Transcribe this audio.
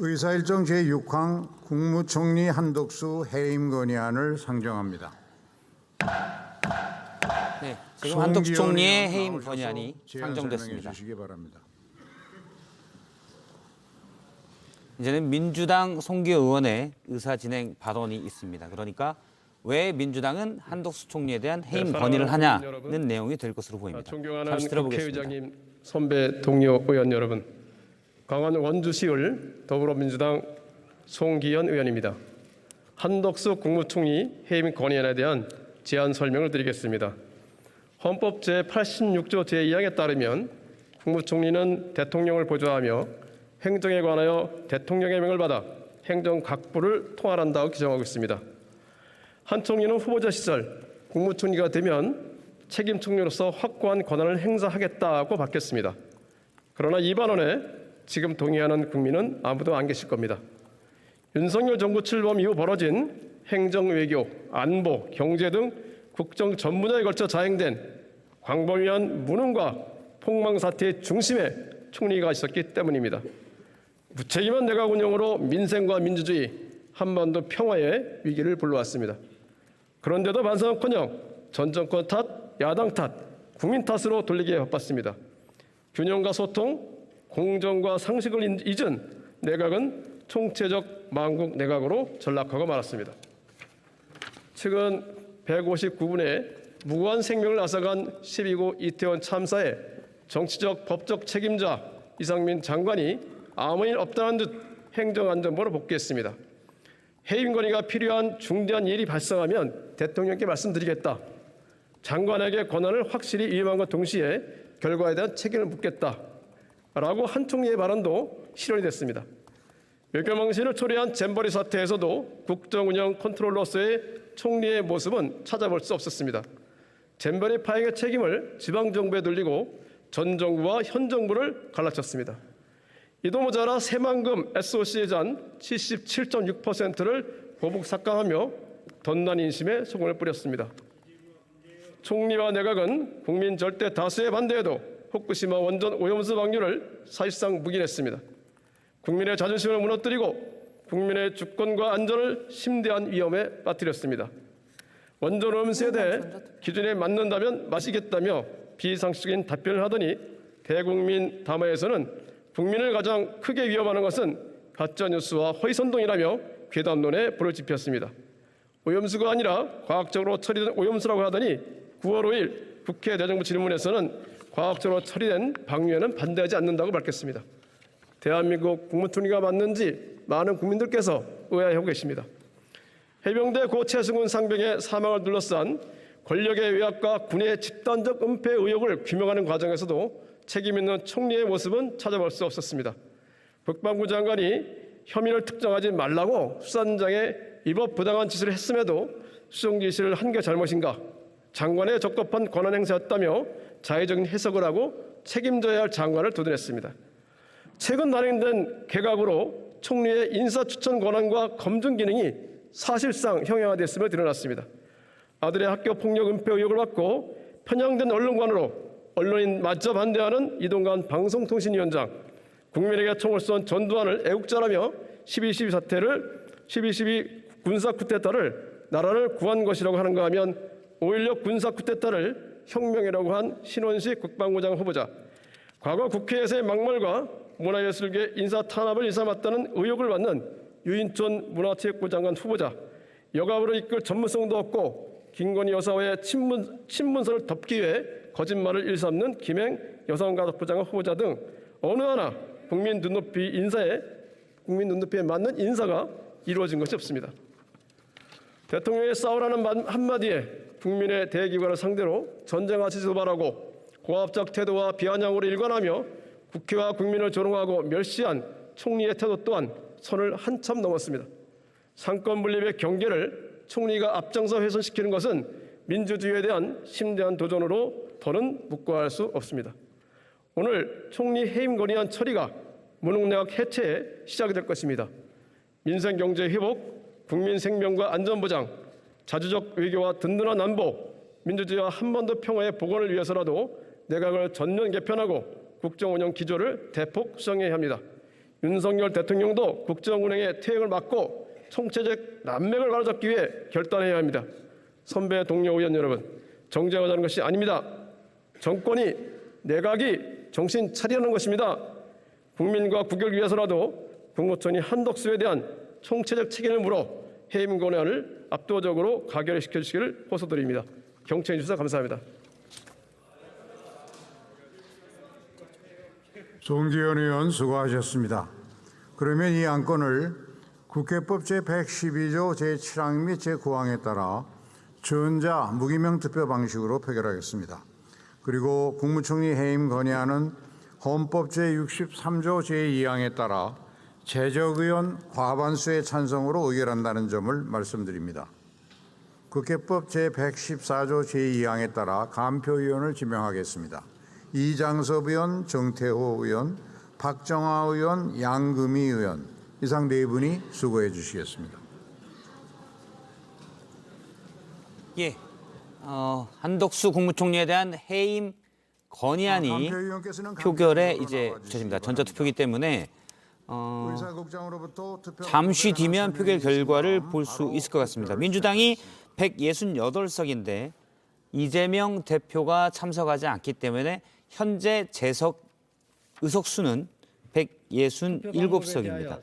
의사일정 제6항 국무총리 한덕수 해임 건의안을 상정합니다. 네, 지금 한덕수 총리의 해임 나오셔서 건의안이 제안 상정됐습니다. 설명해 주시기 바랍니다. 이제는 민주당 송기호 의원의 의사진행 발언이 있습니다. 그러니까 왜 민주당은 한덕수 총리에 대한 해임 건의를 하냐는 내용이 될 것으로 보입니다. 존경하는 잠시 들어보겠습니다. 국회의장님, 선배 동료 의원 여러분, 강원 원주시을 더불어민주당 송기현 의원입니다. 한덕수 국무총리 해임 건의안에 대한 제안 설명을 드리겠습니다. 헌법 제86조 제2항에 따르면 국무총리는 대통령을 보좌하며 행정에 관하여 대통령의 명을 받아 행정각부를 통할한다고 규정하고 있습니다. 한 총리는 후보자 시절 국무총리가 되면 책임 총리로서 확고한 권한을 행사하겠다고 밝혔습니다. 그러나 이 발언에 지금 동의하는 국민은 아무도 안 계실 겁니다. 윤석열 정부 출범 이후 벌어진 행정, 외교, 안보, 경제 등 국정 전 분야에 걸쳐 자행된 광범위한 무능과 폭망 사태의 중심에 총리가 있었기 때문입니다. 무책임한 내각 운영으로 민생과 민주주의, 한반도 평화의 위기를 불러왔습니다. 그런데도 반성은커녕 전 정권 탓, 야당 탓, 국민 탓으로 돌리기에 바빴습니다. 균형과 소통, 공정과 상식을 잊은 내각은 총체적 망국 내각으로 전락하고 말았습니다. 최근 159분의 무고한 생명을 앗아간 12구 이태원 참사의 정치적 법적 책임자 이상민 장관이 아무 일 없다는 듯 행정안전부로 복귀했습니다. 해임 건의가 필요한 중대한 일이 발생하면 대통령께 말씀드리겠다. 장관에게 권한을 확실히 위임한 것 동시에 결과에 대한 책임을 묻겠다라고 한 총리의 발언도 실현이 됐습니다. 외교망신을 초래한 잼버리 사태에서도 국정운영 컨트롤러로서의 총리의 모습은 찾아볼 수 없었습니다. 잼버리 파행의 책임을 지방정부에 돌리고 전 정부와 현 정부를 갈라쳤습니다. 이도 모자라 새만금 SOC 예산 77.6%를 보복 삭감하며 덧난 인심에 소금을 뿌렸습니다. 총리와 내각은 국민 절대 다수의 반대에도 후쿠시마 원전 오염수 방류를 사실상 묵인했습니다. 국민의 자존심을 무너뜨리고 국민의 주권과 안전을 심대한 위험에 빠뜨렸습니다. 원전 오염수에 대해 기준에 맞는다면 마시겠다며 비상식적인 답변을 하더니 대국민 담화에서는 국민을 가장 크게 위협하는 것은 가짜뉴스와 허위선동이라며 괴담론에 불을 지폈습니다. 오염수가 아니라 과학적으로 처리된 오염수라고 하더니 9월 5일 국회 내정부 질문에서는 과학적으로 처리된 방류에는 반대하지 않는다고 밝혔습니다. 대한민국 국무총리가 맞는지 많은 국민들께서 의아해하고 계십니다. 해병대 고 최승훈 상병의 사망을 둘러싼 권력의 외압과 군의 집단적 은폐 의혹을 규명하는 과정에서도 책임 있는 총리의 모습은 찾아볼 수 없었습니다. 국방부 장관이 혐의를 특정하지 말라고 수사단장에 위법 부당한 짓을 했음에도 수정 지시를 한 게 잘못인가? 장관의 적법한 권한 행사였다며 자의적인 해석을 하고 책임져야 할 장관을 두둔했습니다. 최근 단행된 개각으로 총리의 인사추천 권한과 검증 기능이 사실상 형용화됐음을 드러났습니다. 아들의 학교 폭력 은폐 의혹을 받고 편향된 언론관으로 언론인 마저 반대하는 이동관 방송통신위원장, 국민에게 총을 쏜 전두환을 애국자라며 12.12 군사 쿠데타를 나라를 구한 것이라고 하는가 하면 5.16 군사 쿠데타를 혁명이라고 한 신원식 국방부장 후보자, 과거 국회에서의 막말과 문화예술계 인사 탄압을 일삼았다는 의혹을 받는 유인촌 문화체육부 장관 후보자, 여가부를 이끌 전문성도 없고 김건희 여사와의 친문서를 덮기 위해 거짓말을 일삼는 김행 여성가족부 장관 후보자 등 어느 하나 국민 눈높이에 맞는 인사가 이루어진 것이 없습니다. 대통령의 싸우라는 한마디에 국민의 대기관을 상대로 전쟁하시지 도발하고 고압적 태도와 비아냥으로 일관하며 국회와 국민을 조롱하고 멸시한 총리의 태도 또한 선을 한참 넘었습니다. 상권 분립의 경계를 총리가 앞장서 훼손시키는 것은 민주주의에 대한 심대한 도전으로 더는 묵과할 수 없습니다. 오늘 총리 해임 건의안 처리가 무능내각 해체에 시작이 될 것입니다. 민생 경제 회복, 국민 생명과 안전 보장, 자주적 외교와 든든한 안보, 민주주의와 한반도 평화의 복원을 위해서라도 내각을 전면 개편하고 국정 운영 기조를 대폭 수정해야 합니다. 윤석열 대통령도 국정운행의 퇴행을 막고 총체적 난맥을 바로잡기 위해 결단해야 합니다. 선배 동료 의원 여러분, 정쟁하자는 것이 아닙니다. 정권이 내각이 정신 차리라는 것입니다. 국민과 국익을 위해서라도 국무총리 한덕수에 대한 총체적 책임을 물어 해임 건의안을 압도적으로 가결시켜 주시기를 호소드립니다. 경청해 주셔서 감사합니다. 송기현 의원 수고하셨습니다. 그러면 이 안건을 국회법 제112조 제7항 및 제9항에 따라 전자 무기명 투표 방식으로 표결하겠습니다. 그리고 국무총리 해임 건의안은 헌법 제63조 제2항에 따라 재적의원 과반수의 찬성으로 의결한다는 점을 말씀드립니다. 국회법 제114조 제2항에 따라 간표위원을 지명하겠습니다. 이장섭 의원, 정태호 의원, 박정화 의원, 양금희 의원 이상 네 분이 수고해 주시겠습니다. 예, 한덕수 국무총리에 대한 해임 건의안이 간표위원께서는 표결에 간표위원으로 이제 나와주시기 붙여집니다. 바랍니다. 전자투표이기 때문에 의사국장으로부터 투표 잠시 뒤면 표결 결과를 볼 수 바로 있을 것 같습니다. 투표를 민주당이 168석인데 이재명 대표가 참석하지 않기 때문에 현재 의석수는 167석입니다.